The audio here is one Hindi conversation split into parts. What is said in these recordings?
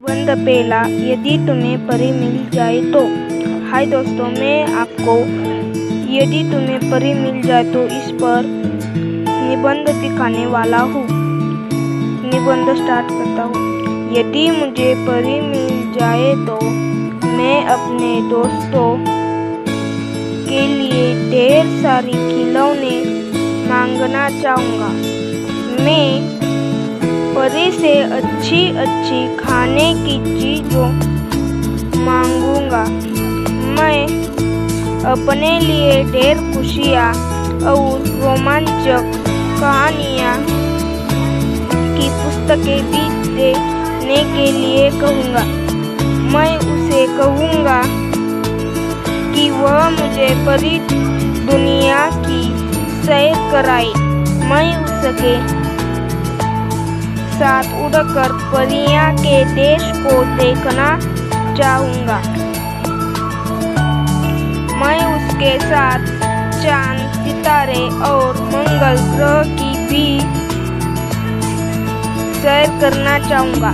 बंद पहला, यदि तुम्हें परी मिल जाए तो। हाय दोस्तों, मैं आपको यदि तुम्हें परी मिल जाए तो इस पर निबंध दिखाने वाला हूँ। निबंध स्टार्ट करता हूँ। यदि मुझे परी मिल जाए तो मैं अपने दोस्तों के लिए ढेर सारी खिलौने मांगना चाहूँगा। मैं परी से अच्छी अच्छी खाने की चीज़ों मांगूंगा। मैं अपने लिए ढेर खुशियाँ और रोमांचक कहानियाँ की पुस्तकें भी देने के लिए कहूँगा। मैं उसे कहूँगा कि वह मुझे परी दुनिया की सैर कराए। मैं उसके साथ उड़कर परियां के देश को देखना चाहूँगा। मैं उसके साथ चांद, सितारे और मंगल ग्रह की भी सैर करना चाहूँगा।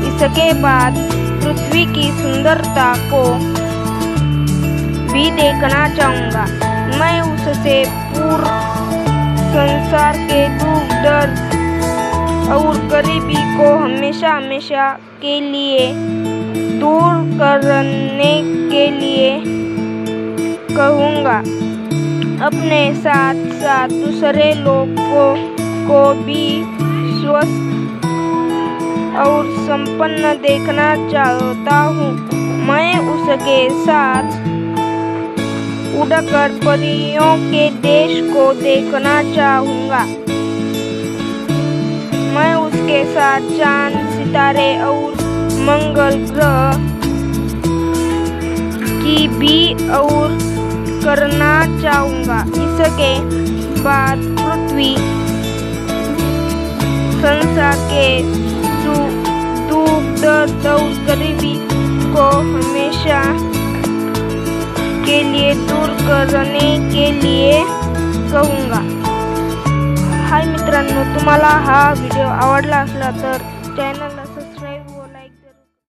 इसके बाद पृथ्वी की सुंदरता को भी देखना चाहूँगा। मैं उससे पूरे संसार के दुख, दर्द और गरीबी को हमेशा हमेशा के लिए दूर करने के लिए कहूँगा। अपने साथ साथ दूसरे लोगों को भी स्वस्थ और संपन्न देखना चाहता हूँ। मैं उसके साथ उड़कर परियों के देश को देखना चाहूँगा। मैं उसके साथ चांद, सितारे और मंगल ग्रह की भी और करना चाहूँगा। इसके बाद पृथ्वी संसार के दुख, दर्द और गरीबी को हमेशा के लिए दूर करने के लिए कहूँगा। हाय मित्रांनो, तुम्हाला हा व्हिडिओ आवडला असला तर चॅनलला